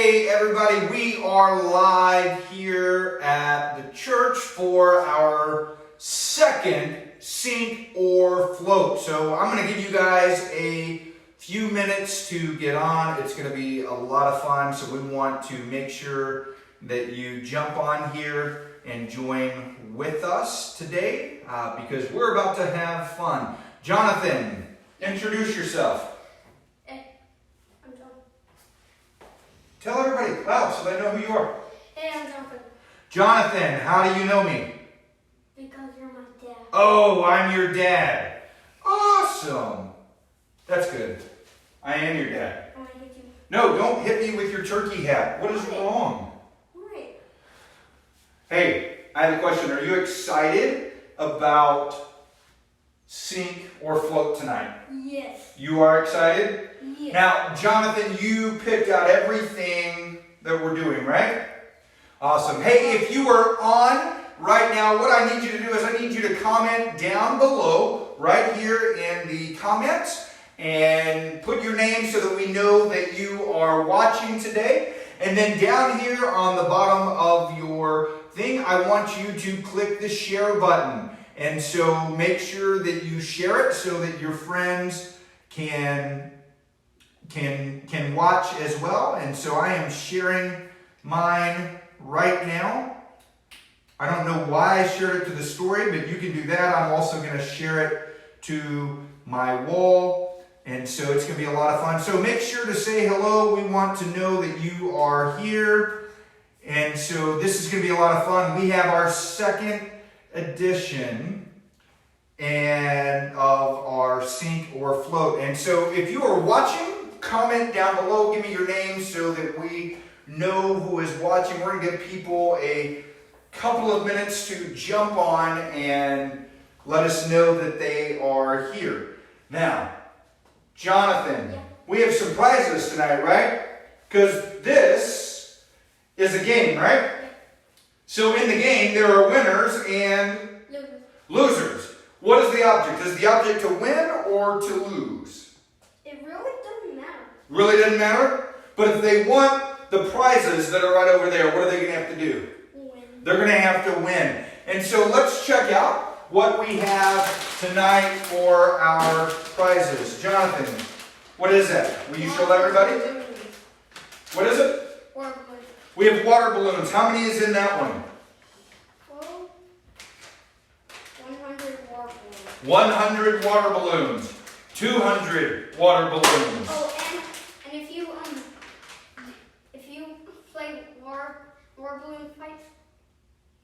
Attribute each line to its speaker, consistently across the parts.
Speaker 1: Hey everybody, we are live here at the church for our second Sink or Float. So I'm going to give you guys a few minutes to get on. It's going to be a lot of fun, so we want to make sure that you jump on here and join with us today because we're about to have fun. Jonathan, introduce yourself. Tell everybody loud so they know who you are.
Speaker 2: Hey, I'm Jonathan.
Speaker 1: Jonathan, how do you know me?
Speaker 2: Because you're my dad.
Speaker 1: Oh, I'm your dad. Awesome. That's good. I am your dad.
Speaker 2: I want to hit you.
Speaker 1: No, don't hit me with your turkey hat. What is wrong?
Speaker 2: Right.
Speaker 1: Hey, I have a question. Are you excited about Sink or Float tonight?
Speaker 2: Yes.
Speaker 1: You are excited?
Speaker 2: Yes.
Speaker 1: Now, Jonathan, you picked out everything that we're doing, right? Awesome. Hey, if you are on right now, what I need you to do is I need you to comment down below, right here in the comments, and put your name so that we know that you are watching today. And then down here on the bottom of your thing, I want you to click the share button. And so make sure that you share it so that your friends can watch as well. And so I am sharing mine right now. I don't know why I shared it to the story, but you can do that. I'm also going to share it to my wall. And so it's going to be a lot of fun. So make sure to say hello. We want to know that you are here. And so this is going to be a lot of fun. We have our second edition and of our Sink or Float. And so if you are watching, comment down below, give me your name so that we know who is watching. We're going to give people a couple of minutes to jump on and let us know that they are here. Now, Jonathan, we have some prizes tonight, right? Because this is a game, right? So in the game, there are winners and losers. What is the object? Is the object to win or to lose?
Speaker 2: It really doesn't matter.
Speaker 1: Really doesn't matter? But if they want the prizes that are right over there, what are they going to have to do?
Speaker 2: Win.
Speaker 1: They're going to have to win. And so let's check out what we have tonight for our prizes. Jonathan, what is that? Will you show everybody? What is it?
Speaker 2: Water balloons.
Speaker 1: We have water balloons. How many is in that one?
Speaker 2: 100 water balloons.
Speaker 1: 100 water balloons. 200 water balloons.
Speaker 2: Oh, and if you play water balloon fights,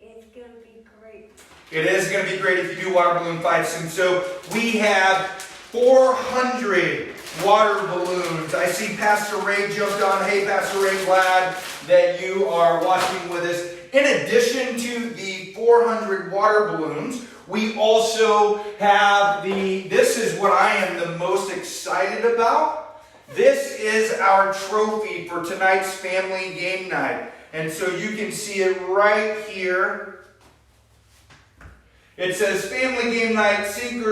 Speaker 2: it's gonna be great.
Speaker 1: It is going to be great if you do water balloon fights. And so we have 400 water balloons. I see Pastor Ray jumped on. Hey, Pastor Ray, glad that you are watching with us. In addition to the 400 water balloons, we also have this is what I am the most excited about. This is our trophy for tonight's family game night. And so you can see it right here. It says Family Game Night Sink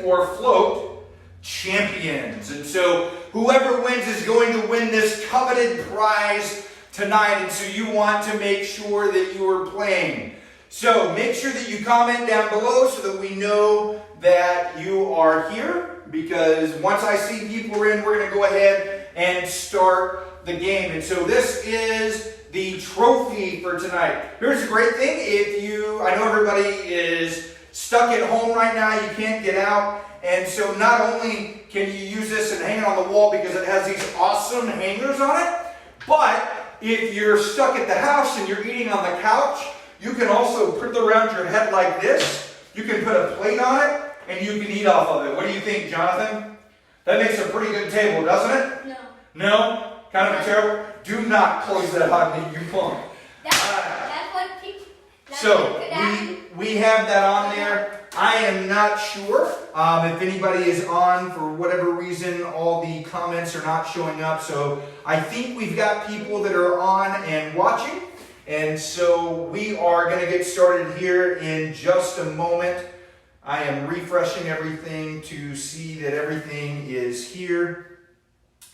Speaker 1: or Float Champions. And so whoever wins is going to win this coveted prize tonight. And so you want to make sure that you are playing. So make sure that you comment down below so that we know that you are here. Because once I see people are in, we're going to go ahead and start the game. And so this is the trophy for tonight. Here's a great thing. I know everybody is stuck at home right now. You can't get out. And so not only can you use this and hang it on the wall because it has these awesome hangers on it, but if you're stuck at the house and you're eating on the couch, you can also put it around your head like this. You can put a plate on it and you can eat off of it. What do you think, Jonathan? That makes a pretty good table, doesn't it?
Speaker 2: No.
Speaker 1: No? Kind of a terrible? Do not close that on me, you won't.
Speaker 2: That's what people...
Speaker 1: So, we have that on there. I am not sure if anybody is on. For whatever reason, all the comments are not showing up. So, I think we've got people that are on and watching. And so, we are going to get started here in just a moment. I am refreshing everything to see that everything is here.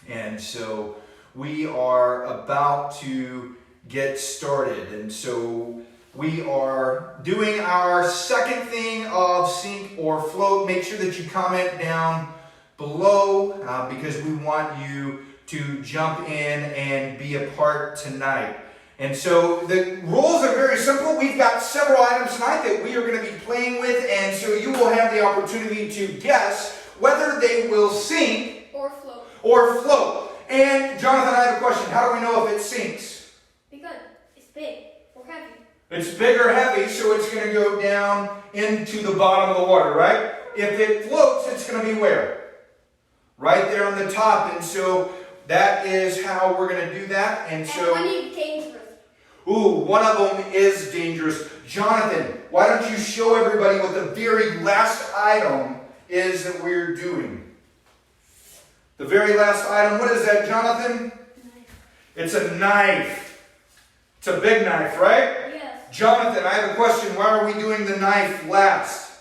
Speaker 1: And so we are about to get started. And so we are doing our second thing of sink or float. Make sure that you comment down below because we want you to jump in and be a part tonight. And so the rules are very simple. We've got several items tonight that we are going to be playing with, and so you will have the opportunity to guess whether they will sink
Speaker 2: Or float.
Speaker 1: or float. And Jonathan, I have a question. How do we know if it sinks?
Speaker 2: Because it's big or heavy.
Speaker 1: It's big or heavy, so it's going to go down into the bottom of the water, right? If it floats, it's going to be where? Right there on the top. And so that is how we're going to do that. And so,
Speaker 2: one is dangerous.
Speaker 1: ooh, one of them is dangerous. Jonathan, why don't you show everybody what the very last item is that we're doing? The very last item, what is that, Jonathan?
Speaker 2: Knife.
Speaker 1: It's a knife. It's a big knife, right?
Speaker 2: Yes.
Speaker 1: Jonathan, I have a question. Why are we doing the knife last?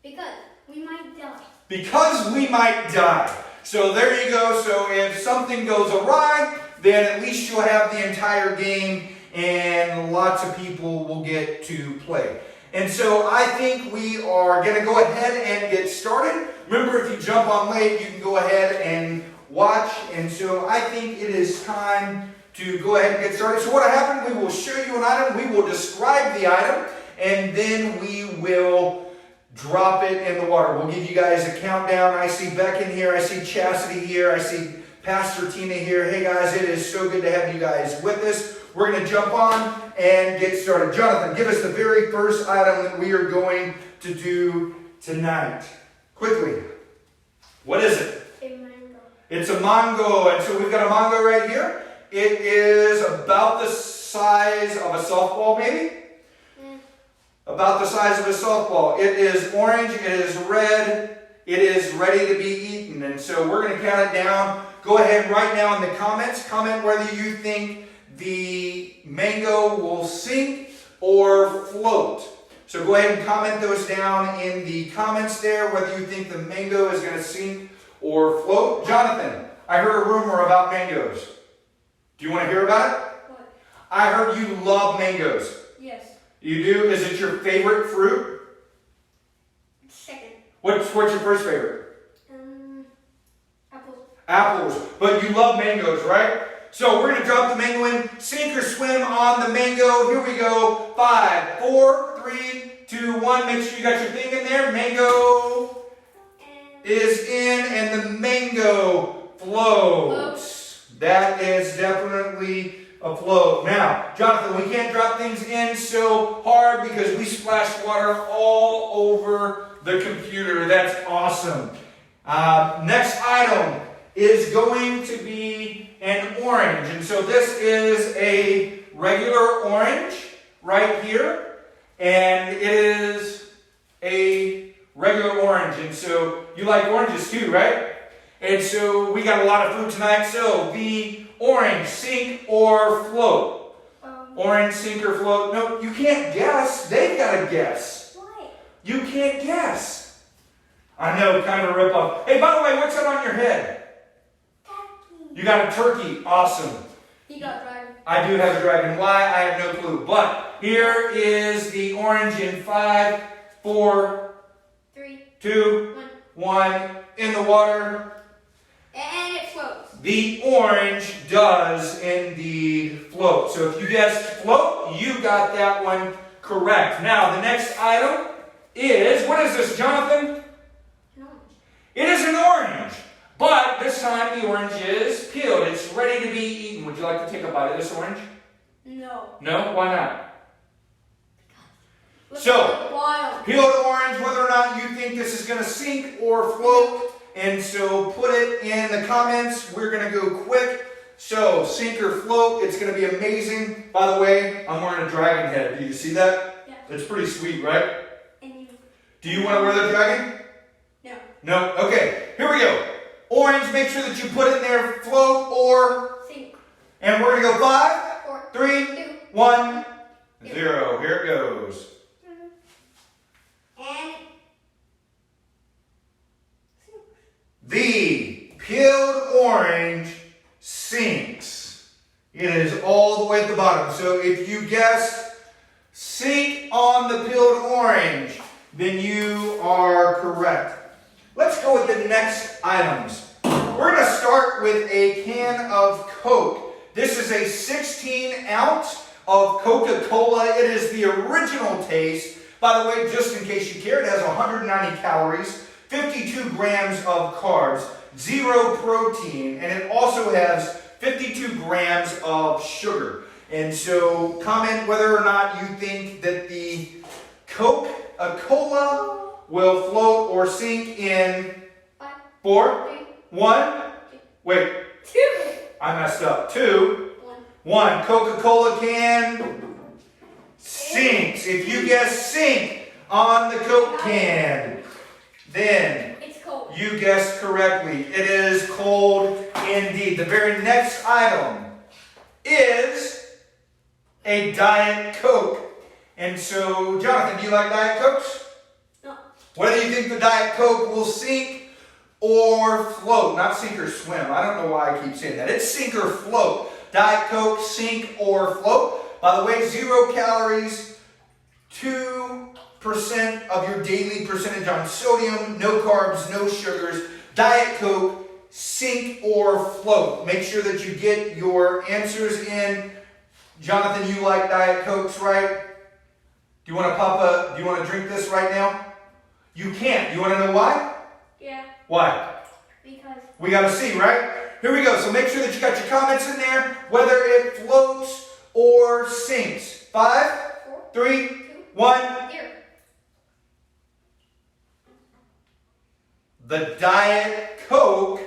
Speaker 2: Because we might die.
Speaker 1: Because we might die. So there you go. So if something goes awry, then at least you'll have the entire game and lots of people will get to play. And so I think we are going to go ahead and get started. Remember, if you jump on late, you can go ahead and watch. And so I think it is time to go ahead and get started. So what happened, we will show you an item, we will describe the item, and then we will drop it in the water. We'll give you guys a countdown. I see Beck in here, I see Chastity here, I see Pastor Tina here. Hey guys, it is so good to have you guys with us. We're going to jump on and get started. Jonathan, give us the very first item that we are going to do tonight. Quickly. What is it?
Speaker 2: A mango.
Speaker 1: It's a mango, and so we've got a mango right here. It is about the size of a softball, maybe? About the size of a softball. It is orange, it is red, it is ready to be eaten. And so we're going to count it down. Go ahead right now in the comments. Comment whether you think the mango will sink or float. So go ahead and comment those down in the comments there, whether you think the mango is going to sink or float. Jonathan, I heard a rumor about mangoes. Do you want to hear about it?
Speaker 2: What?
Speaker 1: I heard you love mangoes.
Speaker 2: Yes.
Speaker 1: You do? Is it your favorite fruit?
Speaker 2: Second.
Speaker 1: What's your first favorite?
Speaker 2: Apples.
Speaker 1: Apples. But you love mangoes, right? So we're going to drop the mango in. Sink or swim on the mango. Here we go. 5, 4, 3, 2, 1. Make sure you got your thing in there. Mango is in and the mango floats. That is definitely a float. Now, Jonathan, we can't drop things in so hard because we splash water all over the computer. That's awesome. Next item is going to be an orange. And so this is a regular orange right here. And it is a regular orange. And so you like oranges too, right? And so we got a lot of food tonight. So the orange, sink or float? Orange, sink or float? No, you can't guess. They've got to guess.
Speaker 2: Why?
Speaker 1: You can't guess. I know, kind of a rip-off. Hey, by the way, what's that on your head? You got a turkey. Awesome.
Speaker 2: He got dragon.
Speaker 1: I do have a dragon. Why? I have no clue. But here is the orange in 5, 4,
Speaker 2: 3,
Speaker 1: 2, 1. In the water.
Speaker 2: and it floats.
Speaker 1: The orange does indeed float. So if you guessed float, you got that one correct. Now, the next item is, what is this, Jonathan?
Speaker 2: An orange.
Speaker 1: It is an orange. But this time the orange is peeled. It's ready to be eaten. Would you like to take a bite of this orange?
Speaker 2: No.
Speaker 1: No? Why not?
Speaker 2: Look
Speaker 1: So,
Speaker 2: at the wild.
Speaker 1: peeled orange, whether or not you think this is going to sink or float. And so put it in the comments. We're going to go quick. So, sink or float, it's going to be amazing. By the way, I'm wearing a dragon head. Do you see that?
Speaker 2: Yeah.
Speaker 1: It's pretty sweet, right?
Speaker 2: And you.
Speaker 1: Do you want to wear the dragon?
Speaker 2: No.
Speaker 1: No? Okay, here we go. Orange, make sure that you put in there float or...
Speaker 2: Sink.
Speaker 1: And we're going to go 5,
Speaker 2: 4,
Speaker 1: 3,
Speaker 2: 2,
Speaker 1: 1, 0. Here it goes.
Speaker 2: and
Speaker 1: The peeled orange sinks. It is all the way at the bottom. So if you guessed sink on the peeled orange, then you are correct. Let's go with the next items. We're going to start with a can of Coke. This is a 16 ounce of Coca-Cola. It is the original taste. By the way, just in case you care, it has 190 calories, 52 grams of carbs, 0 protein, and it also has 52 grams of sugar. And so comment whether or not you think that the Coca-Cola will float or sink in 4, 1, wait,
Speaker 2: 2,
Speaker 1: I messed up, 2, 1. Coca-Cola can sinks. If you guess sink on the Coke can, then
Speaker 2: it's cold.
Speaker 1: you guessed correctly. It is cold indeed. The very next item is a Diet Coke. And so, Jonathan, do you like Diet Cokes?
Speaker 2: No.
Speaker 1: Whether you think the Diet Coke will sink or float, not sink or swim. I don't know why I keep saying that. It's sink or float. Diet Coke, sink or float. By the way, 0 calories, 2% of your daily percentage on sodium, no carbs, no sugars. Diet Coke, sink or float. Make sure that you get your answers in. Jonathan, you like Diet Cokes, right? Do you want to drink this right now? You can't. You want to know why?
Speaker 2: Yeah.
Speaker 1: Why?
Speaker 2: Because.
Speaker 1: We got to see, right? Here we go. So make sure that you got your comments in there, whether it floats or sinks. 5,
Speaker 2: 4,
Speaker 1: 3,
Speaker 2: 2,
Speaker 1: 1.
Speaker 2: 0.
Speaker 1: The Diet Coke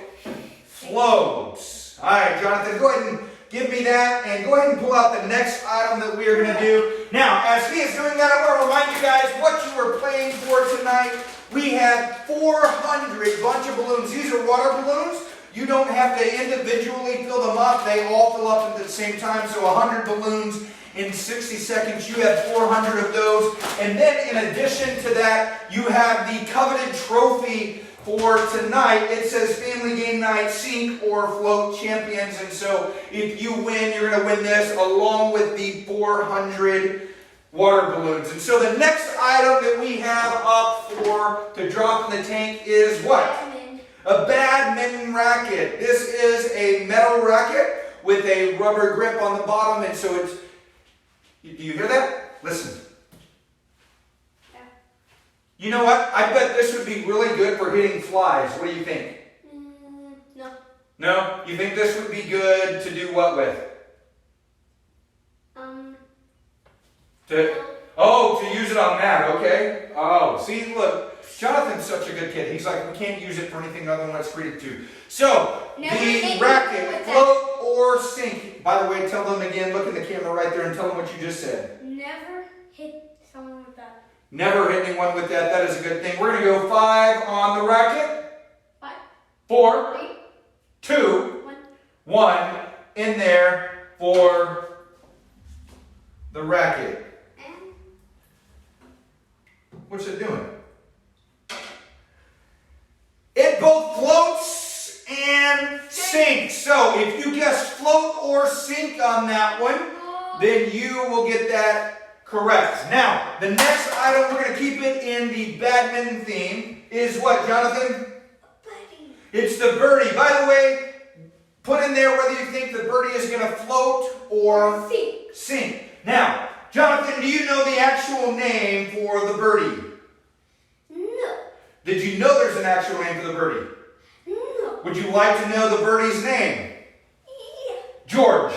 Speaker 1: floats. All right, Jonathan, go ahead and give me that, and go ahead and pull out the next item that we are going to do. Now, as he is doing that, I want to remind you guys what you were playing for tonight. We had 400 bunch of balloons. These are water balloons. You don't have to individually fill them up. They all fill up at the same time. So 100 balloons in 60 seconds. You have 400 of those. And then in addition to that, you have the coveted trophy for tonight. It says Family Game Night Sink or Float Champions. And so if you win, you're going to win this along with the 400 water balloons. And so the next item that we have up to drop in the tank is what? A badminton racket. This is a metal racket with a rubber grip on the bottom, and so it's, do you hear that? Listen.
Speaker 2: Yeah.
Speaker 1: You know what? I bet this would be really good for hitting flies. What do you think?
Speaker 2: No.
Speaker 1: No? You think this would be good to do what with? To use it on that, okay? Oh, see, look, Jonathan's such a good kid. He's like, we can't use it for anything other than what it's created to. So,
Speaker 2: Never
Speaker 1: the racket, float or sink. By the way, tell them again, look in the camera right there and tell them what you just said.
Speaker 2: Never hit someone with that.
Speaker 1: Never hit anyone with that. That is a good thing. We're going to go 5 on the racket.
Speaker 2: 5,
Speaker 1: 4,
Speaker 2: 3,
Speaker 1: 2,
Speaker 2: 1.
Speaker 1: 1 in there for the racket.
Speaker 2: And
Speaker 1: What's it doing? It both floats and sinks. So if you guess float or sink on that one, then you will get that correct. Now, the next item, we're going to keep it in the badminton theme, is what, Jonathan?
Speaker 2: Buddy.
Speaker 1: It's the birdie. By the way, put in there whether you think the birdie is going to float or sink. Now, Jonathan, do you know the actual name for the birdie?
Speaker 2: No.
Speaker 1: Did you know there's an actual name for the birdie?
Speaker 2: No.
Speaker 1: Would you like to know the birdie's name?
Speaker 2: Yeah.
Speaker 1: George.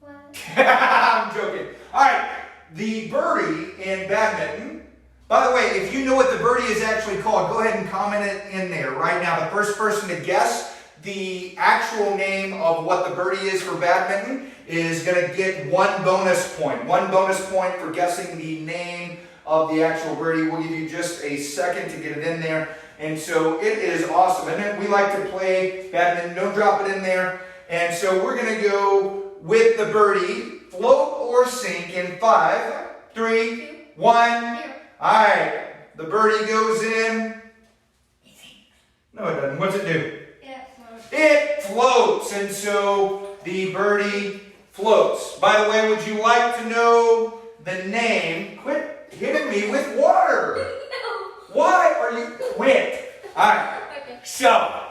Speaker 2: What?
Speaker 1: I'm joking. All right, the birdie in badminton. By the way, if you know what the birdie is actually called, go ahead and comment it in there right now. The first person to guess the actual name of what the birdie is for badminton is going to get 1 bonus point. 1 bonus point for guessing the name of the actual birdie. We'll give you just a second to get it in there. And so it is awesome. And we like to play badminton. Don't drop it in there. And so we're going to go with the birdie, float or sink in 5, 3, 1. All right. The birdie goes in. No, it doesn't. What's it do?
Speaker 2: Yeah.
Speaker 1: It floats. And so the birdie floats. By the way, would you like to know the name? Quit hitting me with water.
Speaker 2: No.
Speaker 1: Why are you quit? All right.
Speaker 2: Okay.
Speaker 1: So,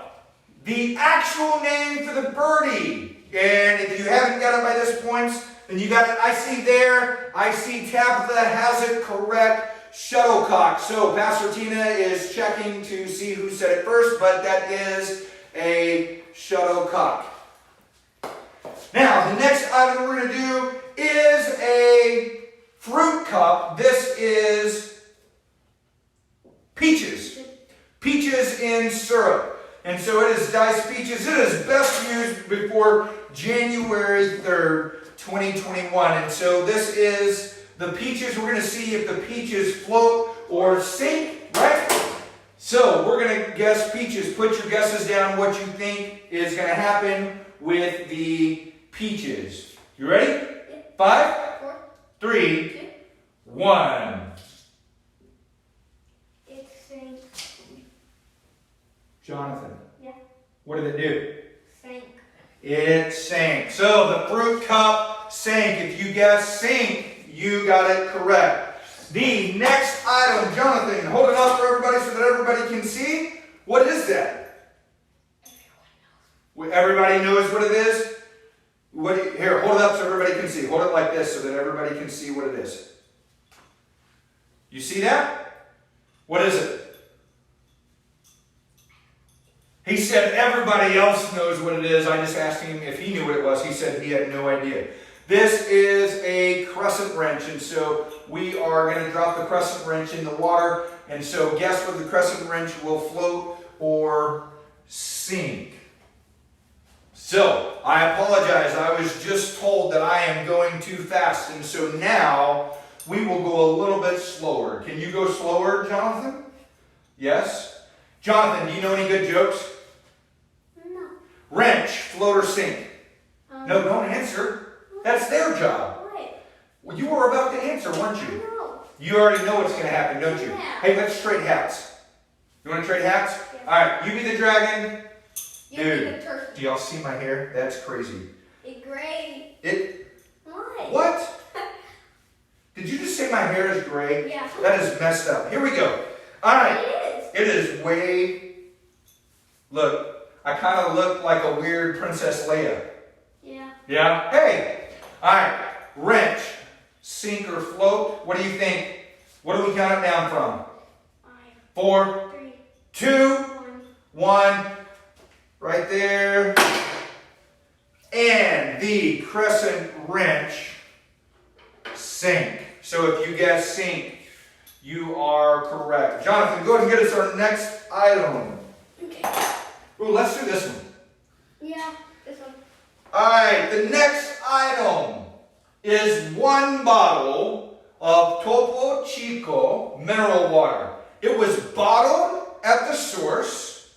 Speaker 1: the actual name for the birdie, and if you haven't got it by this point, then you got it. I see there. I see Tabitha has it correct. Shuttlecock. So Pastor Tina is checking to see who said it first, but that is a shuttlecock. Now, the next item we're going to do is a fruit cup. This is peaches. Peaches in syrup. And so it is diced peaches. It is best used before January 3rd, 2021. And so this is the peaches. We're going to see if the peaches float or sink, right? So we're going to guess peaches. Put your guesses down what you think is going to happen with the peaches. You ready?
Speaker 2: Yeah.
Speaker 1: 5,
Speaker 2: 4,
Speaker 1: 3,
Speaker 2: 2.
Speaker 1: 1.
Speaker 2: It sinks.
Speaker 1: Jonathan,
Speaker 2: Yeah.
Speaker 1: what did it do?
Speaker 2: Sink.
Speaker 1: It sank. So the fruit cup sank. If you guessed sink, you got it correct. The next item, Jonathan, hold it up for everybody so that everybody can see. What is that? Everybody knows what it is? Here, hold it up so everybody can see. Hold it like this so that everybody can see what it is. You see that? What is it? He said everybody else knows what it is. I just asked him if he knew what it was. He said he had no idea. This is a crescent wrench, and so we are going to drop the crescent wrench in the water. And so guess whether the crescent wrench will float or sink. So, I apologize. I was just told that I am going too fast, and so now we will go a little bit slower. Can you go slower, Jonathan? Yes? Jonathan, do you know any good jokes?
Speaker 2: No.
Speaker 1: Wrench, float or sink? No, don't answer. That's their job.
Speaker 2: What?
Speaker 1: Well, you were about to answer, weren't you?
Speaker 2: No.
Speaker 1: You already know what's going to happen, don't you?
Speaker 2: Yeah.
Speaker 1: Hey, let's trade hats. You want to trade hats?
Speaker 2: Yeah.
Speaker 1: All right, you be the dragon.
Speaker 2: You
Speaker 1: Dude,
Speaker 2: be the turkey.
Speaker 1: do y'all see my hair? That's crazy.
Speaker 2: It's gray.
Speaker 1: What?
Speaker 2: What?
Speaker 1: What? Did you just say my hair is gray?
Speaker 2: Yeah.
Speaker 1: That is messed up. Here we go. All right.
Speaker 2: It is.
Speaker 1: It is way... Look, I kind of look like a weird Princess Leia.
Speaker 2: Yeah.
Speaker 1: Yeah? Hey! All right. Wrench, sink or float. What do you think? What do we count it down from?
Speaker 2: 5,
Speaker 1: 4,
Speaker 2: 3,
Speaker 1: 2,
Speaker 2: 1.
Speaker 1: 1. Right there. And the crescent wrench sink. So if you guess sink, you are correct. Jonathan, go ahead and get us our next item.
Speaker 2: Okay.
Speaker 1: Ooh, let's do this one.
Speaker 2: Yeah. This one.
Speaker 1: All right, the next item is one bottle of Topo Chico mineral water. It was bottled at the source,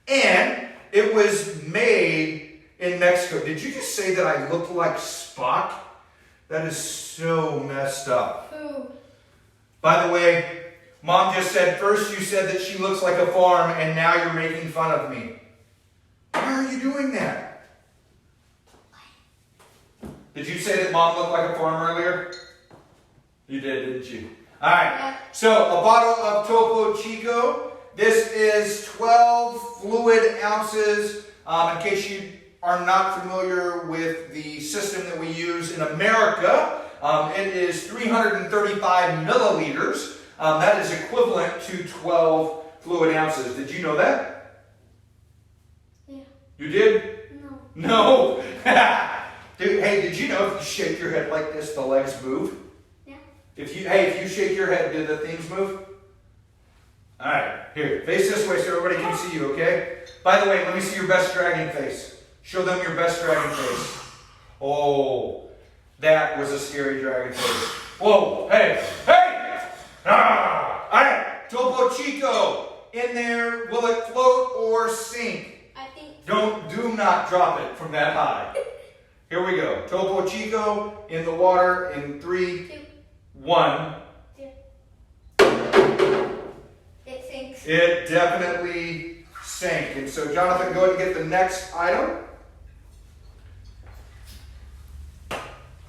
Speaker 1: and it was made in Mexico. Did you just say that I look like Spock? That is so messed up.
Speaker 2: Who?
Speaker 1: By the way, Mom just said, first you said that she looks like a farm, and now you're making fun of me. Why are you doing that? Did you say that Mom looked like a farm earlier? You did, didn't you? All right.
Speaker 2: Yeah.
Speaker 1: So, a bottle of Topo Chico. This is 12 fluid ounces. In case you are not familiar with the system that we use in America, it is 335 milliliters. That is equivalent to 12 fluid ounces. Did you know that?
Speaker 2: Yeah.
Speaker 1: You did?
Speaker 2: No.
Speaker 1: No. Dude, hey, did you know if you shake your head like this, the legs move?
Speaker 2: Yeah.
Speaker 1: If you shake your head, do the things move? All right, here, face this way so everybody can see you, okay? By the way, let me see your best dragon face. Show them your best dragon face. Oh, that was a scary dragon face. Whoa, hey, hey! Ah! All right, Topo Chico in there. Will it float or sink?
Speaker 2: I think.
Speaker 1: Do not drop it from that high. Here we go. Topo Chico in the water in 3,
Speaker 2: 2.
Speaker 1: 1.
Speaker 2: It sinks.
Speaker 1: It definitely sank. And so, Jonathan, go ahead and get the next item.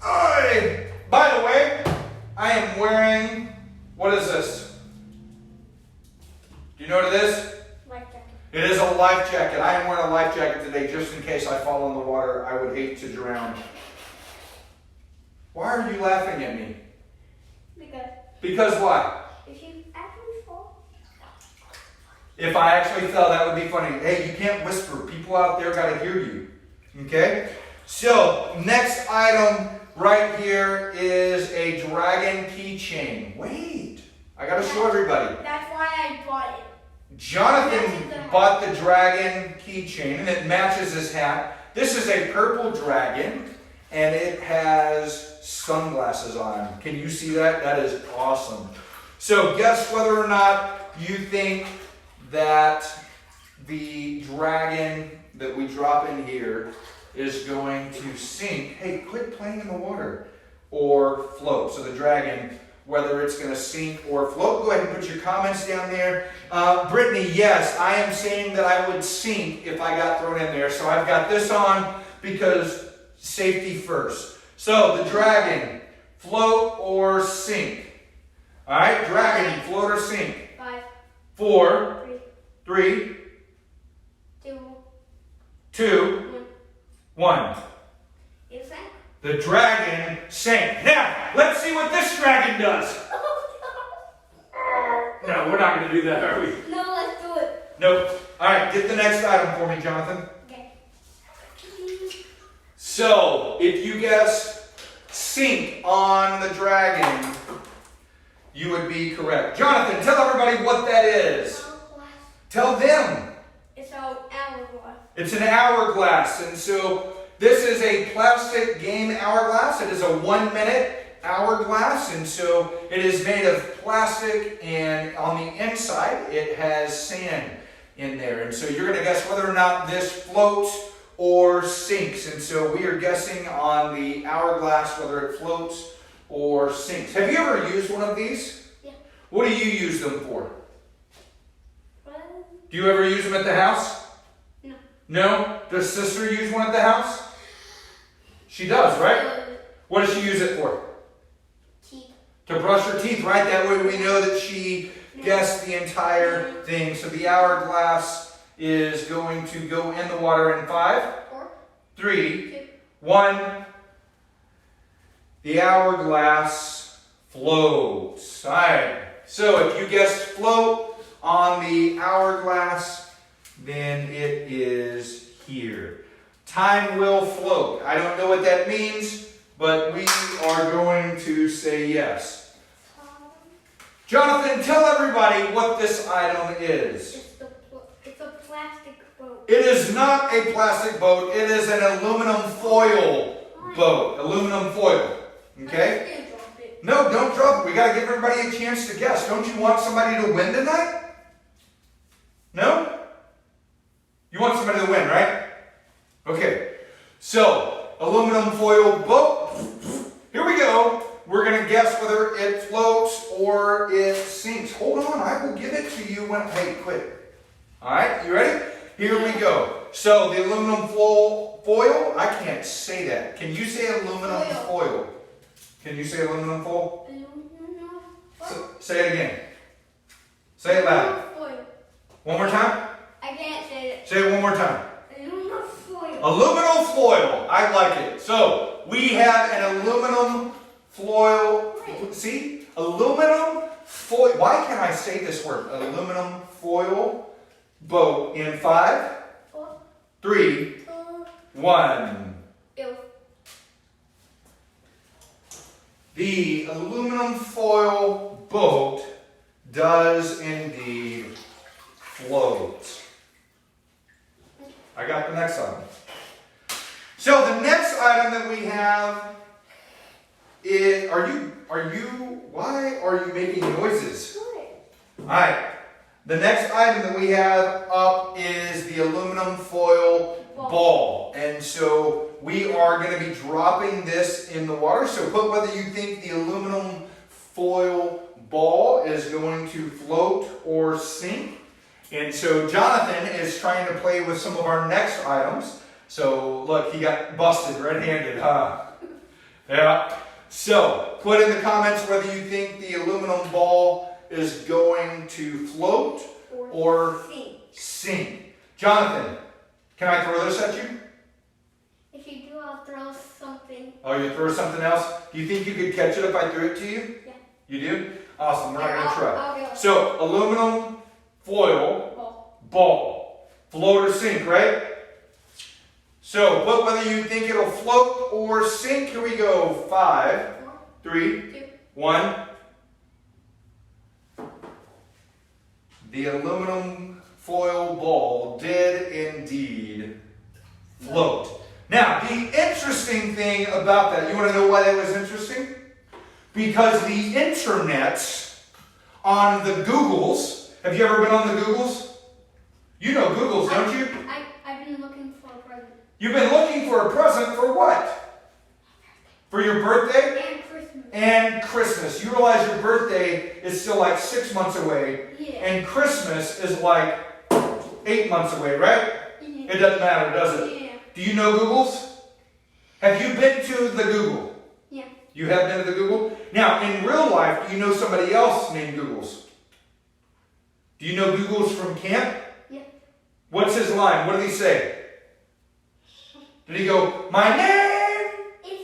Speaker 1: By the way, I am wearing, what is this? Do you know what it is?
Speaker 2: Life jacket.
Speaker 1: It is a life jacket. I am wearing a life jacket today just in case I fall in the water. I would hate to drown. Why are you laughing at me?
Speaker 2: Because
Speaker 1: Because what?
Speaker 2: if you actually fall,
Speaker 1: If I actually fell, that would be funny. Hey, you can't whisper. People out there got to hear you. Okay? So, next item right here is a dragon keychain. Wait. I got to show everybody.
Speaker 2: that's why I bought it.
Speaker 1: Jonathan bought the dragon keychain and it matches his hat. This is a purple dragon and it has sunglasses on him. Can you see that? That is awesome. So guess whether or not you think that the dragon that we drop in here is going to sink. Hey, quit playing in the water. Or float. So the dragon, whether it's going to sink or float, go ahead and put your comments down there. Brittany, yes, I am saying that I would sink if I got thrown in there. So I've got this on because safety first. So the dragon, float or sink. All right, dragon, float or sink.
Speaker 2: 5,
Speaker 1: 4,
Speaker 2: 3,
Speaker 1: 3,
Speaker 2: 2,
Speaker 1: 2, 1.
Speaker 2: You sank.
Speaker 1: The dragon sank. Now, let's see what this dragon does. No, we're not going to do that, are we?
Speaker 2: No, let's do it.
Speaker 1: Nope. All right, get the next item for me, Jonathan.
Speaker 2: Okay.
Speaker 1: So, if you guess sink on the dragon, you would be correct. Jonathan, tell everybody what that is.
Speaker 2: Hourglass.
Speaker 1: Tell them.
Speaker 2: It's an hourglass.
Speaker 1: It's an hourglass, and so this is a plastic game hourglass. It is a 1-minute hourglass, and so it is made of plastic, and on the inside it has sand in there. And so you're going to guess whether or not this floats or sinks. And so we are guessing on the hourglass whether it floats or sinks. Have you ever used one of these?
Speaker 2: Yeah.
Speaker 1: What do you use them for?
Speaker 2: Well,
Speaker 1: Do you ever use them at the house?
Speaker 2: no.
Speaker 1: No? Does sister use one at the house? She does, right? What does she use it for?
Speaker 2: Teeth.
Speaker 1: To brush her teeth, right? That way we know that she guessed the entire thing. So the hourglass is going to go in the water in 5,
Speaker 2: 4,
Speaker 1: 3,
Speaker 2: 2,
Speaker 1: 1. The hourglass floats. All right. So if you guessed float on the hourglass, then it is here. Time will float. I don't know what that means, but we are going to say yes. Jonathan, tell everybody what this item is.
Speaker 2: it's a plastic boat.
Speaker 1: It is not a plastic boat. It is an aluminum foil boat. Aluminum foil. Okay?
Speaker 2: Let's drop it.
Speaker 1: No, don't drop it. We got to give everybody a chance to guess. Don't you want somebody to win tonight? No? You want somebody to win, right? Okay. So, aluminum foil boat. Here we go. We're going to guess whether it floats or it sinks. Hold on. I will give it to you when... Hey, quit. All right. You ready? Here we go. So, the aluminum foil. I can't say that. Can you say aluminum foil? Can you say aluminum foil?
Speaker 2: Aluminum
Speaker 1: Say it again. Say it loud.
Speaker 2: foil.
Speaker 1: One more time.
Speaker 2: I can't say it.
Speaker 1: Say it one more time.
Speaker 2: Aluminum foil.
Speaker 1: Aluminum foil. I like it. So we have an aluminum foil. See? Aluminum foil. Why can't I say this word? Aluminum foil boat in 5,
Speaker 2: 4,
Speaker 1: 3,
Speaker 2: 2,
Speaker 1: 1.
Speaker 2: Ew.
Speaker 1: The aluminum foil boat does indeed float. I got the next item. So the next item that we have is, why are you making noises?
Speaker 2: Good.
Speaker 1: Alright, the next item that we have up is the aluminum foil ball. And so we are going to be dropping this in the water. So put whether you think the aluminum foil ball is going to float or sink. And so Jonathan is trying to play with some of our next items. So look, he got busted red-handed, huh? Yeah. So, put in the comments whether you think the aluminum ball is going to float or
Speaker 2: sink.
Speaker 1: sink. Jonathan, can I throw this at you?
Speaker 2: If you do, I'll throw something.
Speaker 1: Oh, you throw something else? Do you think you could catch it if I threw it to you?
Speaker 2: Yeah.
Speaker 1: You do? Awesome, we're not going to
Speaker 2: I'll
Speaker 1: try.
Speaker 2: go.
Speaker 1: So, aluminum foil ball. Float or sink, right? So, put whether you think it'll float or sink. Here we go. 5, 3,
Speaker 2: 2.
Speaker 1: 1. The aluminum foil ball did indeed float. Now, the interesting thing about that, you want to know why that was interesting? Because the internet on the Googles, have you ever been on the Googles? You know Googles, don't you?
Speaker 2: I've been looking for a present.
Speaker 1: You've been looking for a present for what? For your birthday?
Speaker 2: And Christmas.
Speaker 1: And Christmas. You realize your birthday is still like 6 months away.
Speaker 2: Yeah.
Speaker 1: And Christmas is like 8 months away, right?
Speaker 2: Yeah.
Speaker 1: It doesn't matter, does it?
Speaker 2: Yeah.
Speaker 1: Do you know Googles? Have you been to the Google?
Speaker 2: Yeah.
Speaker 1: You have been to the Google? Now, in real life, do you know somebody else named Googles? Do you know Googles from camp?
Speaker 2: Yeah.
Speaker 1: What's his line? What did he say? Did he go, my name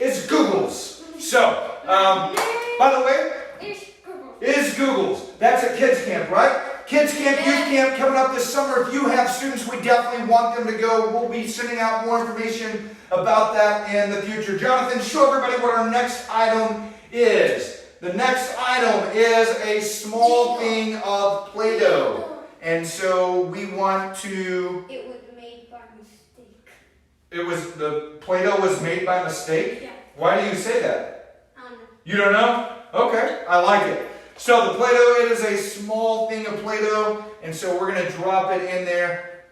Speaker 1: is Googles? So, by the way,
Speaker 2: It's Google.
Speaker 1: is Googles. That's at kids camp, right? Kids camp, youth camp coming up this summer. If you have students, we definitely want them to go. We'll be sending out more information about that in the future. Jonathan, show everybody what our next item is. The next item is a small thing of Play-Doh. And so we want to,
Speaker 2: It was made by mistake.
Speaker 1: the Play-Doh was made by mistake?
Speaker 2: Yeah.
Speaker 1: Why do you say that?
Speaker 2: I don't know.
Speaker 1: You don't know? Okay, I like it. So the Play-Doh, it is a small thing of Play-Doh, and so we're going to drop it in there.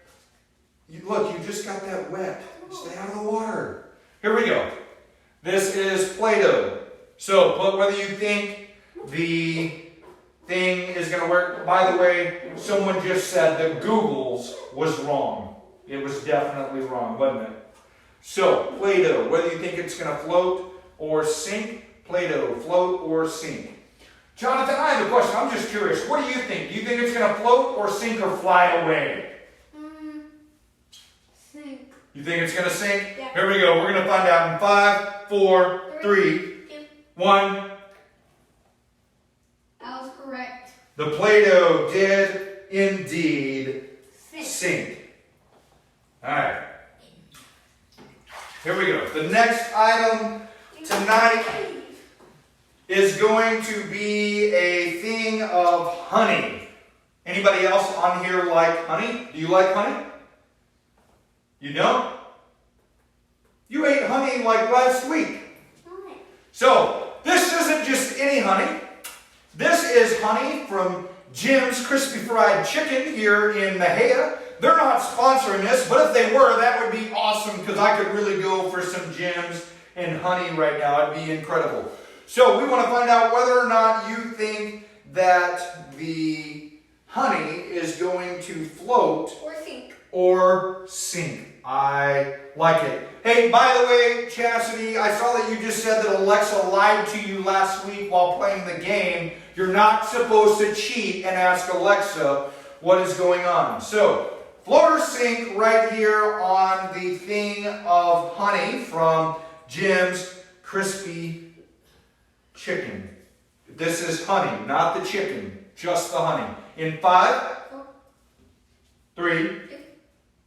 Speaker 1: Look, you just got that wet. Stay out of the water. Here we go. This is Play-Doh. So put whether you think the thing is going to work. By the way, someone just said that Google's was wrong. It was definitely wrong, wasn't it? So, Play-Doh, whether you think it's going to float or sink, Play-Doh, float or sink. Jonathan, I have a question. I'm just curious. What do you think? Do you think it's going to float or sink or fly away?
Speaker 2: Sink.
Speaker 1: You think it's going to sink?
Speaker 2: Yeah.
Speaker 1: Here we go. We're going to find out in 5, 4, 3,
Speaker 2: 2.
Speaker 1: 1.
Speaker 2: That was correct.
Speaker 1: The Play-Doh did indeed
Speaker 2: Sink.
Speaker 1: sink. All right. Here we go. The next item tonight is going to be a thing of honey. Anybody else on here like honey? Do you like honey? You don't? You ate honey like last week. So, this isn't just any honey. This is honey from Jim's Crispy Fried Chicken here in Mejia. They're not sponsoring this, but if they were, that would be awesome because I could really go for some Jim's and honey right now. It'd be incredible. So we want to find out whether or not you think that the honey is going to float
Speaker 2: Or sink.
Speaker 1: or sink. I like it. Hey, by the way, Chastity, I saw that you just said that Alexa lied to you last week while playing the game. You're not supposed to cheat and ask Alexa what is going on. So, float or sink right here on the thing of honey from Jim's Crispy Chicken. This is honey, not the chicken, just the honey. In 5, 3,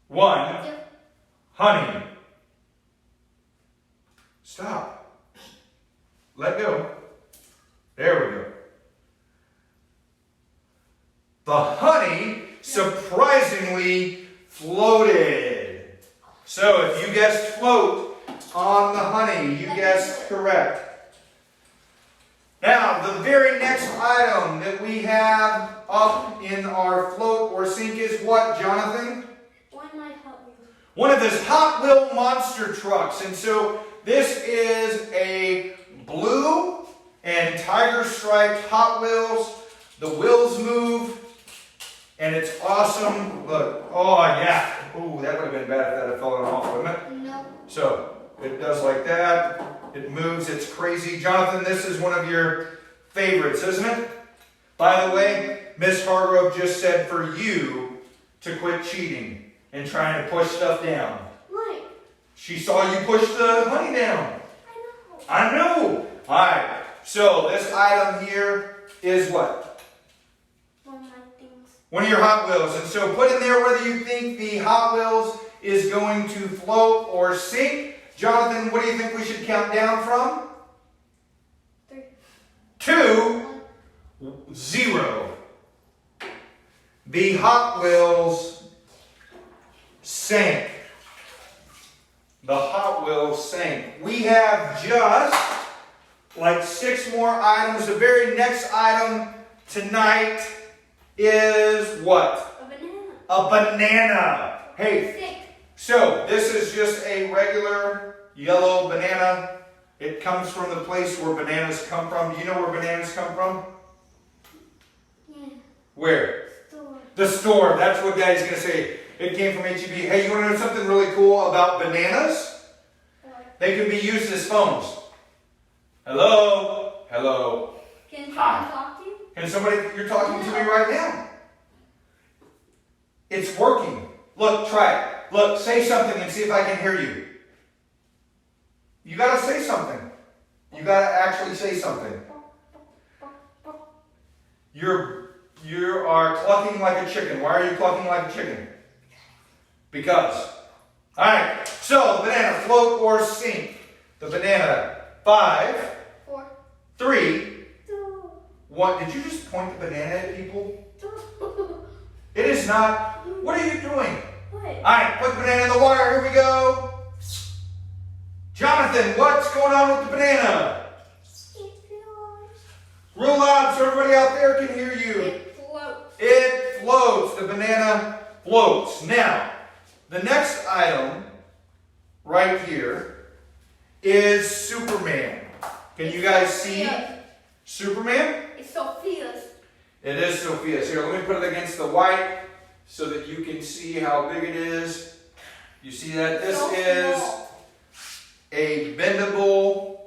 Speaker 1: 1, honey. Stop. Let go. There we go. The honey surprisingly floated. So if you guessed float on the honey, you guessed correct. Now, the very next item that we have up in our float or sink is what, Jonathan?
Speaker 2: One might help me.
Speaker 1: One of his Hot Wheel monster trucks. And so this is a blue and tiger striped Hot Wheels. The wheels move and it's awesome. Look, oh yeah. Oh, that would have been bad if that had fallen off, wouldn't it?
Speaker 2: No.
Speaker 1: So it does like that. It moves, it's crazy. Jonathan, this is one of your favorites, isn't it? By the way, Miss Hargrove just said for you to quit cheating and trying to push stuff down.
Speaker 2: Why?
Speaker 1: She saw you push the honey down.
Speaker 2: I know.
Speaker 1: I know. All right. So this item here is what?
Speaker 2: One of my things.
Speaker 1: One of your Hot Wheels. And so put in there whether you think the Hot Wheels is going to float or sink. Jonathan, what do you think we should count down from?
Speaker 2: 3,
Speaker 1: 2, 0. The Hot Wheels sank. The Hot Wheels sank. We have just like 6 more items. The very next item tonight is what?
Speaker 2: A banana.
Speaker 1: A banana. Hey,
Speaker 2: Sick.
Speaker 1: so this is just a regular yellow banana. It comes from the place where bananas come from. Do you know where bananas come from?
Speaker 2: Yeah.
Speaker 1: Where?
Speaker 2: Store.
Speaker 1: The store. That's what Daddy's going to say. It came from HEB. Hey, you want to know something really cool about bananas?
Speaker 2: What?
Speaker 1: They can be used as phones. Hello? Hello?
Speaker 2: Can someone
Speaker 1: Hi.
Speaker 2: talk to you?
Speaker 1: Can somebody, you're talking to me right now. It's working. Look, try it. Look, say something and see if I can hear you. You got to say something. You got to actually say something. You are clucking like a chicken. Why are you clucking like a chicken? Because. All right. So, the banana, float or sink. The banana. 5,
Speaker 2: 4,
Speaker 1: 3,
Speaker 2: 2,
Speaker 1: 1. Did you just point the banana at people?
Speaker 2: 2.
Speaker 1: It is not. What are you doing?
Speaker 2: What?
Speaker 1: All right. Put the banana in the water. Here we go. Jonathan, what's going on with the banana?
Speaker 2: It floats.
Speaker 1: Real loud so everybody out there can hear you.
Speaker 2: It floats.
Speaker 1: It floats. The banana floats. Now, the next item right here is Superman. Can you guys see Superman?
Speaker 2: It's Sophia's.
Speaker 1: It is Sophia's. Here, let me put it against the white so that you can see how big it is. You see that? This is a bendable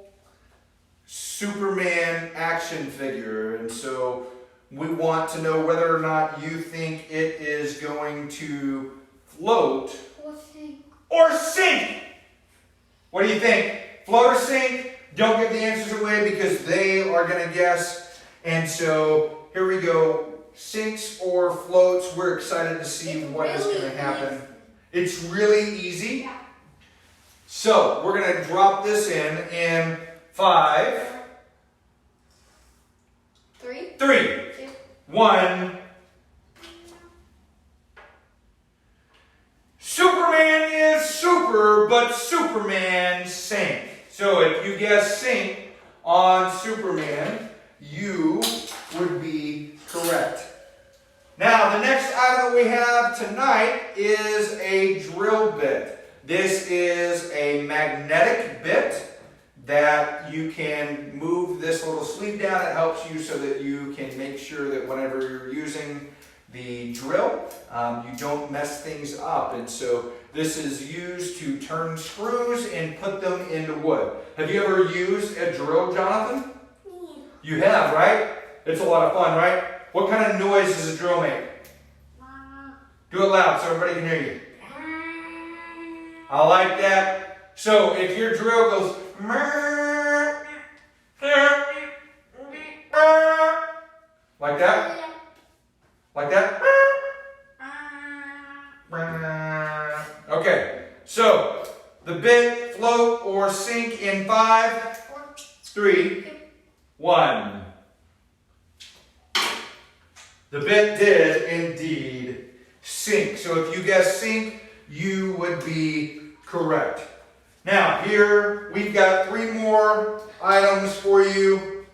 Speaker 1: Superman action figure. And so we want to know whether or not you think it is going to float or sink. What do you think? Float or sink? Don't give the answers away because they are going to guess. And so here we go. Sinks or floats. We're excited to see what is going to happen. It's really easy.
Speaker 2: Yeah.
Speaker 1: So we're going to drop this in 5,
Speaker 2: 3,
Speaker 1: 3,
Speaker 2: 2,
Speaker 1: 1. Superman is super, but Superman sank. So if you guess sink on Superman, you would be correct. Now, the next item that we have tonight is a drill bit. This is a magnetic bit that you can move this little sleeve down. It helps you so that you can make sure that whenever you're using the drill, you don't mess things up. And so this is used to turn screws and put them into wood. Have you ever used a drill, Jonathan?
Speaker 2: yeah.
Speaker 1: You have, right? It's a lot of fun, right? What kind of noise does a drill make? Do it loud so everybody can hear you. I like that. So if your drill goes like that, like that. Okay, so the bit float or sink in 5, 3, 1. The bit did indeed sink. So if you guess sink, you would be correct. Now, here we've got 3 more items for you.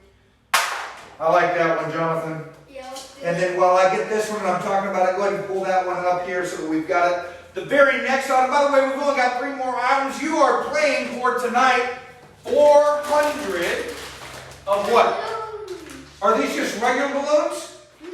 Speaker 1: I like that one, Jonathan.
Speaker 2: Yeah.
Speaker 1: And then while I get this one and I'm talking about it, go ahead and pull that one up here so that we've got it. The very next item, by the way, we've only got 3 more items. You are playing for tonight 400 of what? Are these just regular balloons?
Speaker 2: No.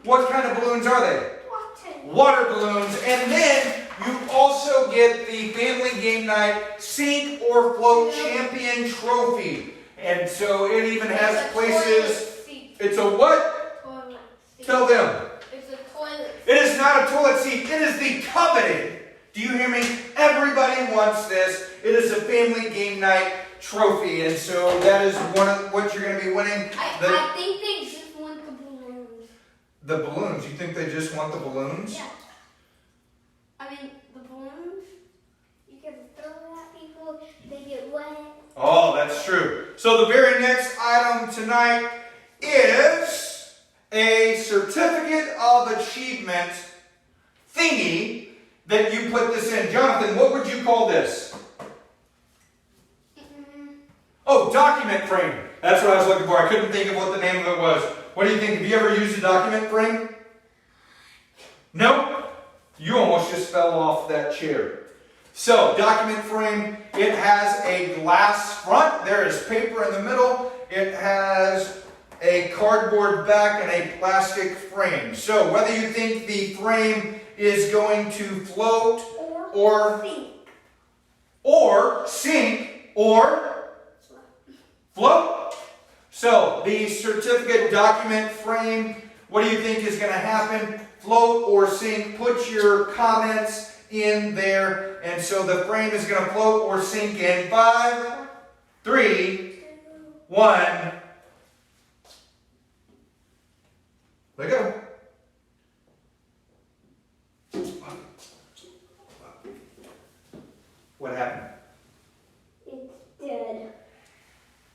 Speaker 1: What kind of balloons are they?
Speaker 2: Water.
Speaker 1: Water balloons. And then you also get the Family Game Night Sink or Float Champion Trophy. And so it even has places. It's a what?
Speaker 2: Toilet seat.
Speaker 1: Tell them.
Speaker 2: It's a toilet.
Speaker 1: It is not a toilet seat. It is the coveted. Do you hear me? Everybody wants this. It is a Family Game Night Trophy. And so that is one of what you're going to be winning.
Speaker 2: I think they just want the balloons.
Speaker 1: The balloons. You think they just want the balloons?
Speaker 2: Yeah. I mean, the balloons, you can throw them at people, they get wet.
Speaker 1: Oh, that's true. So the very next item tonight is a certificate of achievement thingy that you put this in. Jonathan, what would you call this? Oh, document frame. That's what I was looking for. I couldn't think of what the name of it was. What do you think? Have you ever used a document frame? No? You almost just fell off that chair. So, document frame, it has a glass front. There is paper in the middle. It has a cardboard back and a plastic frame. So, whether you think the frame is going to float or sink or float. So, the certificate document frame, what do you think is going to happen? Float or sink? Put your comments in there. And so the frame is going to float or sink in 5, 3, 1. Let go. What happened?
Speaker 2: It's dead.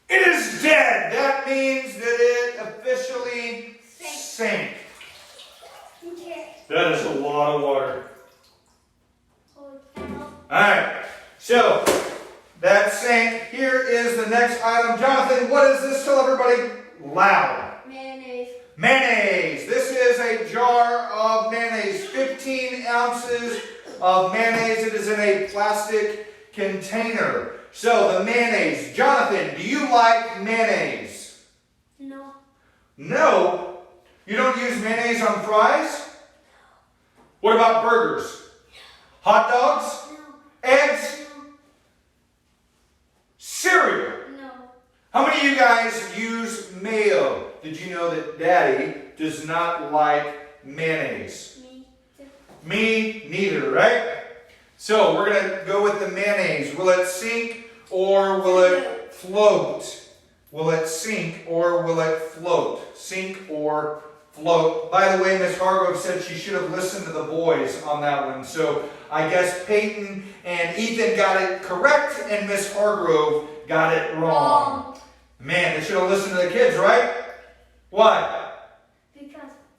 Speaker 1: It is dead. That means that it officially sank.
Speaker 2: Okay.
Speaker 1: That is a lot of water.
Speaker 2: Holy cow.
Speaker 1: Alright, so that sank. Here is the next item. Jonathan, what is this? Tell everybody loud.
Speaker 2: Mayonnaise.
Speaker 1: Mayonnaise. This is a jar of mayonnaise. 15 ounces of mayonnaise. It is in a plastic container. So the mayonnaise. Jonathan, do you like mayonnaise?
Speaker 2: No.
Speaker 1: No? You don't use mayonnaise on fries? What about burgers? Hot dogs?
Speaker 2: No.
Speaker 1: Eggs? Cereal?
Speaker 2: No.
Speaker 1: How many of you guys use mayo? Did you know that Daddy does not like mayonnaise?
Speaker 2: Me too.
Speaker 1: Me neither, right? So we're going to go with the mayonnaise. Will it sink or will it float? Will it sink or will it float? Sink or float. By the way, Miss Hargrove said she should have listened to the boys on that one. So I guess Peyton and Ethan got it correct and Miss Hargrove got it wrong. Man, they should have listened to the kids, right? Why?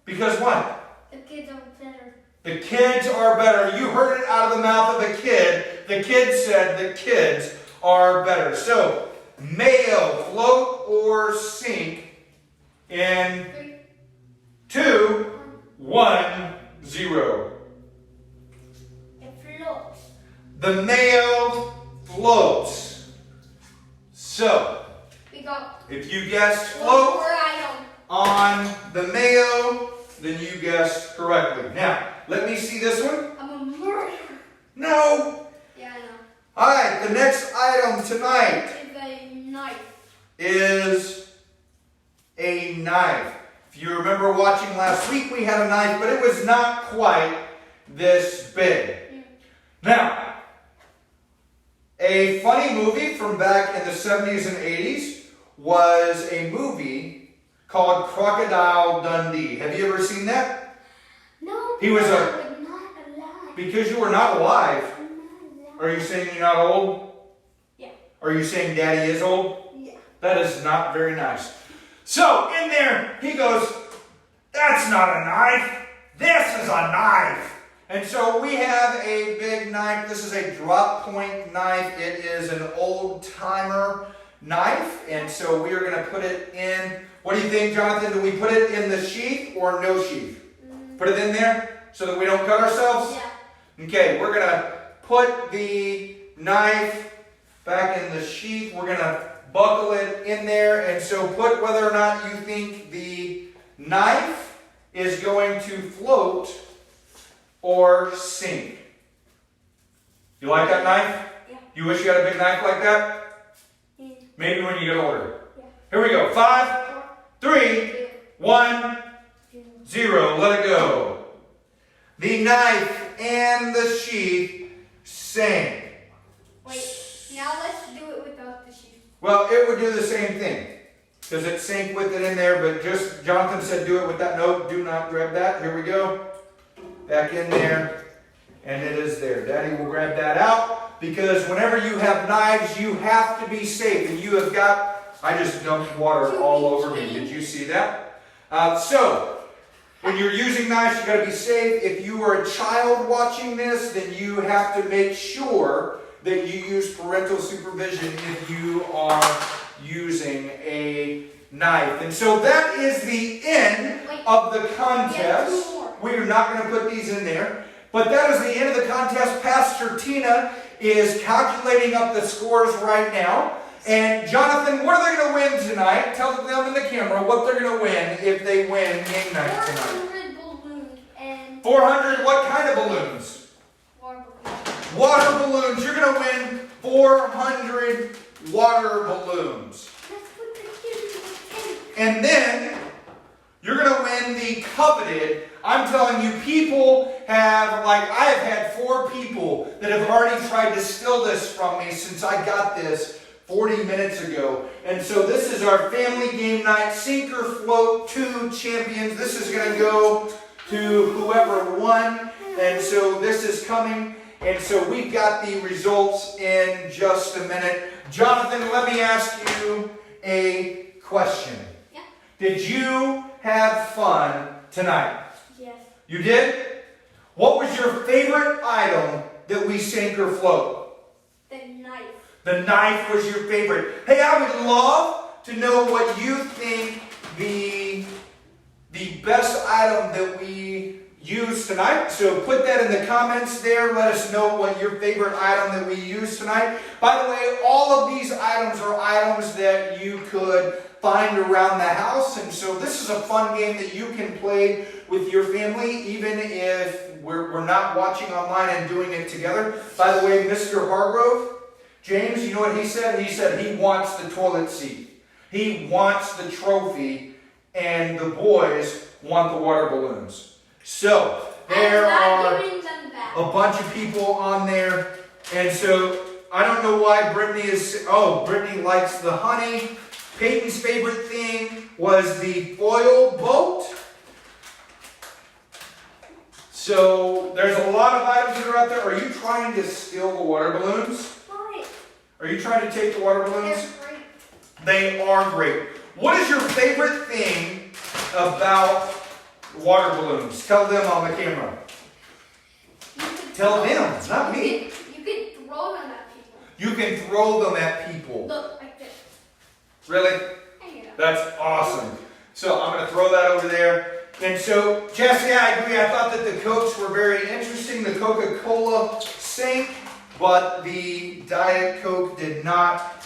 Speaker 1: Because what?
Speaker 2: The kids are better.
Speaker 1: The kids are better. You heard it out of the mouth of the kid. The kid said the kids are better. So, mayo, float or sink in
Speaker 2: 3,
Speaker 1: 2, 1, 0.
Speaker 2: It floats.
Speaker 1: The mayo floats. So,
Speaker 2: We got
Speaker 1: if you guessed
Speaker 2: one
Speaker 1: float
Speaker 2: more item.
Speaker 1: on the mayo, then you guessed correctly. Now, let me see this one.
Speaker 2: I'm a murderer.
Speaker 1: No.
Speaker 2: Yeah, I know.
Speaker 1: All right, the next item tonight
Speaker 2: It's a knife.
Speaker 1: is a knife. If you remember watching last week, we had a knife, but it was not quite this big. Now, a funny movie from back in the 70s and 80s was a movie called Crocodile Dundee. Have you ever seen that?
Speaker 2: No.
Speaker 1: He was
Speaker 2: I was not alive.
Speaker 1: Because you were not alive.
Speaker 2: I'm not alive.
Speaker 1: Are you saying you're not old?
Speaker 2: Yeah.
Speaker 1: Are you saying Daddy is old?
Speaker 2: Yeah.
Speaker 1: That is not very nice. So, in there, he goes, "That's not a knife. This is a knife." And so we have a big knife. This is a drop point knife. It is an old timer knife. And so we are going to put it in. What do you think, Jonathan? Do we put it in the sheath or no sheath? Put it in there so that we don't cut ourselves?
Speaker 2: Yeah.
Speaker 1: Okay, we're going to put the knife back in the sheath. We're going to buckle it in there. And so put whether or not you think the knife is going to float or sink. You like that knife?
Speaker 2: Yeah.
Speaker 1: You wish you had a big knife like that?
Speaker 2: Yeah.
Speaker 1: Maybe when you get older.
Speaker 2: Yeah.
Speaker 1: Here we go. 5, 3, 1, 0. Let it go. The knife and the sheath sank.
Speaker 2: Wait, now let's do it without the sheath.
Speaker 1: Well, it would do the same thing because it sank with it in there, but just Jonathan said do it with that. Nope, do not grab that. Here we go. Back in there, and it is there. Daddy will grab that out because whenever you have knives, you have to be safe. And you have got, I just dumped water all over me. Did you see that? So, when you're using knives, you got to be safe. If you are a child watching this, then you have to make sure that you use parental supervision if you are using a knife. And so that is the end of the contest. We are not going to put these in there. But that is the end of the contest. Pastor Tina is calculating up the scores right now. And Jonathan, what are they going to win tonight? Tell them in the camera what they're going to win if they win game night tonight.
Speaker 2: 400 balloons and
Speaker 1: 400, what kind of balloons?
Speaker 2: water balloons.
Speaker 1: Water balloons. You're going to win 400 water balloons.
Speaker 2: Let's put the kids in the tank.
Speaker 1: And then you're going to win the coveted. I'm telling you, people have, like I have had 4 people that have already tried to steal this from me since I got this 40 minutes ago. And so this is our family game night Sink or Float 2 champions. This is going to go to whoever won. And so this is coming. And so we've got the results in just a minute. Jonathan, let me ask you a question.
Speaker 2: Yeah.
Speaker 1: Did you have fun tonight?
Speaker 2: Yes.
Speaker 1: You did? What was your favorite item that we sink or float?
Speaker 2: The knife.
Speaker 1: The knife was your favorite. Hey, I would love to know what you think the best item that we used tonight. So put that in the comments there. Let us know what your favorite item that we used tonight. By the way, all of these items are items that you could find around the house. And so this is a fun game that you can play with your family, even if we're not watching online and doing it together. By the way, Mr. Hargrove, James, you know what he said? He said he wants the toilet seat. He wants the trophy, and the boys want the water balloons. So, there are a bunch of people on there. And so, I don't know why Brittany is... Oh, Brittany likes the honey. Peyton's favorite thing was the foil boat. So, there's a lot of items that are out there. Are you trying to steal the water balloons? Are you trying to take the water balloons?
Speaker 2: They're great.
Speaker 1: They are great. What is your favorite thing about water balloons? Tell them on the camera. Tell them, not me.
Speaker 2: You can throw them at people.
Speaker 1: You can throw them at people.
Speaker 2: Look, like this.
Speaker 1: Really?
Speaker 2: There you go.
Speaker 1: That's awesome. So I'm going to throw that over there. And so, Jesse, I agree. I thought that the Cokes were very interesting. The Coca-Cola sank, but the Diet Coke did not.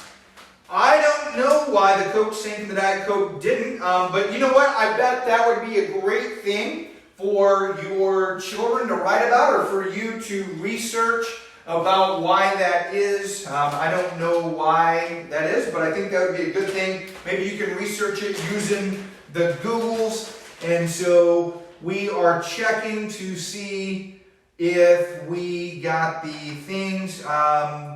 Speaker 1: I don't know why the Coke sank and the Diet Coke didn't, but you know what? I bet that would be a great thing for your children to write about or for you to research about why that is. I don't know why that is, but I think that would be a good thing. Maybe you can research it using the Googles. And so we are checking to see if we got the things.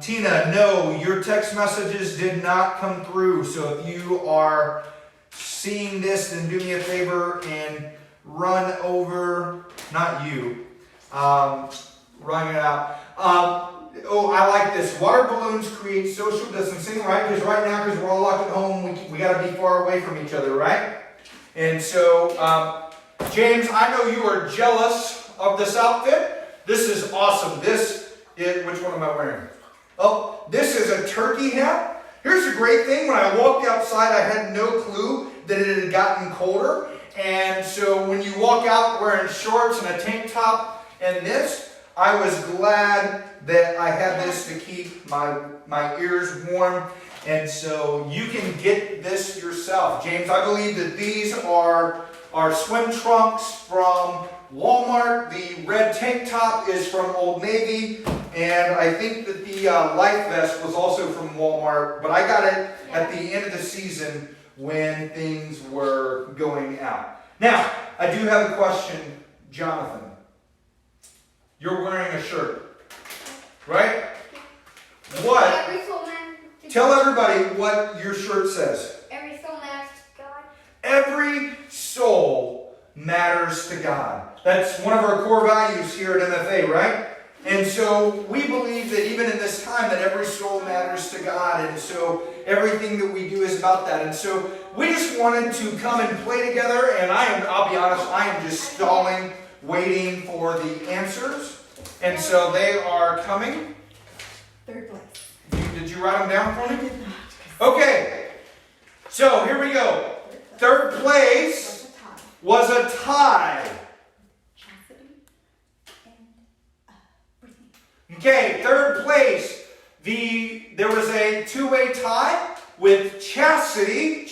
Speaker 1: Tina, no, your text messages did not come through. So if you are seeing this, then do me a favor and run over, not you, run it out. Oh, I like this. Water balloons create social distancing, right? Because right now, because we're all locked at home, we got to be far away from each other, right? And so, James, I know you are jealous of this outfit. This is awesome. This is, which one am I wearing? Oh, this is a turkey hat. Here's the great thing. When I walked outside, I had no clue that it had gotten colder. And so when you walk out wearing shorts and a tank top and this, I was glad that I had this to keep my ears warm. And so you can get this yourself. James, I believe that these are swim trunks from Walmart. The red tank top is from Old Navy. And I think that the life vest was also from Walmart. But I got it at the end of the season when things were going out. Now, I do have a question, Jonathan. You're wearing a shirt, right? What?
Speaker 2: Every soul matters to
Speaker 1: Tell
Speaker 2: God.
Speaker 1: everybody what your shirt says.
Speaker 2: Every soul matters to God.
Speaker 1: Every soul matters to God. That's one of our core values here at MFA, right? And so we believe that even in this time that every soul matters to God. And so everything that we do is about that. And so we just wanted to come and play together. And I'll be honest, I am just stalling, waiting for the answers. And so they are coming.
Speaker 3: Third place.
Speaker 1: Did you write them down for
Speaker 3: I
Speaker 1: me?
Speaker 3: did not.
Speaker 1: Okay. So here we go. Third place
Speaker 3: Was a tie.
Speaker 1: was a tie.
Speaker 3: Chastity and Brittany.
Speaker 1: Okay, third place. There was a two-way tie with Chastity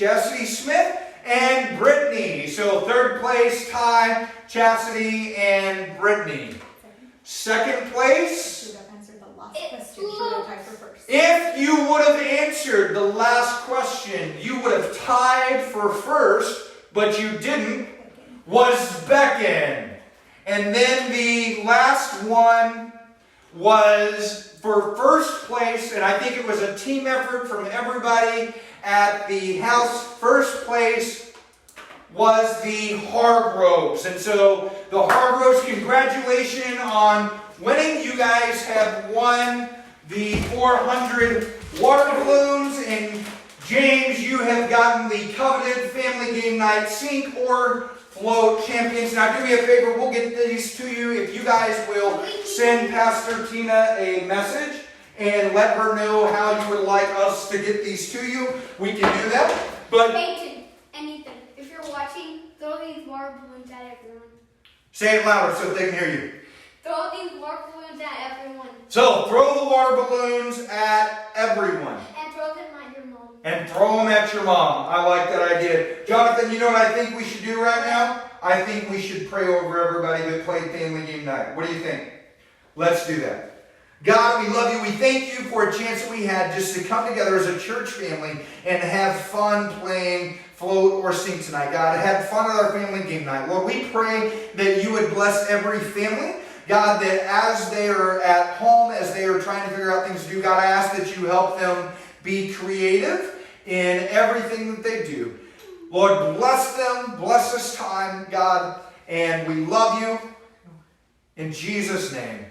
Speaker 1: Smith, and Brittany. So third place tie, Chastity and Brittany. Second place.
Speaker 3: Should have answered the last
Speaker 2: It
Speaker 3: question. Should have tied for first.
Speaker 1: If you would have answered the last question, you would have tied for first, but you didn't, was Becken. And then the last one was for first place, and I think it was a team effort from everybody at the house. First place was the Hargroves. And so the Hargroves, congratulations on winning. You guys have won the 400 water balloons, and James, you have gotten the coveted Family Game Night Sink or Float Champions. Now do me a favor, we'll get these to you if you guys will send Pastor Tina a message and let her know how you would like us to get these to you. We can do that. But
Speaker 2: Peyton, anything. If you're watching, throw these water balloons at everyone.
Speaker 1: say it louder so they can hear you.
Speaker 2: Throw these water balloons at everyone.
Speaker 1: So throw the water balloons at everyone.
Speaker 2: And throw them at your mom.
Speaker 1: And throw them at your mom. I like that idea. Jonathan, you know what I think we should do right now? I think we should pray over everybody that played Family Game Night. What do you think? Let's do that. God, we love you. We thank you for a chance that we had just to come together as a church family and have fun playing Float or Sing tonight. God, have fun at our Family Game Night. Lord, we pray that you would bless every family. God, that as they are at home, as they are trying to figure out things to do, God, I ask that you help them be creative in everything that they do. Lord, bless them, bless this time, God, and we love you. In Jesus' name,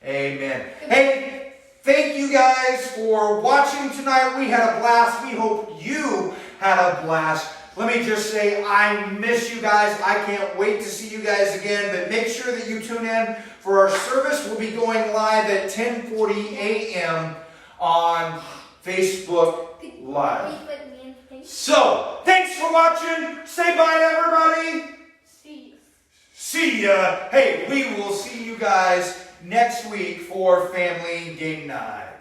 Speaker 1: amen. Hey, thank you guys for watching tonight. We had a blast. We hope you had a blast. Let me just say, I miss you guys. I can't wait to see you guys again. But make sure that you tune in for our service. We'll be going live at 10:40 a.m. on Facebook Live. So, thanks for watching. Say bye to everybody. See ya. Hey, we will see you guys next week for Family Game Night.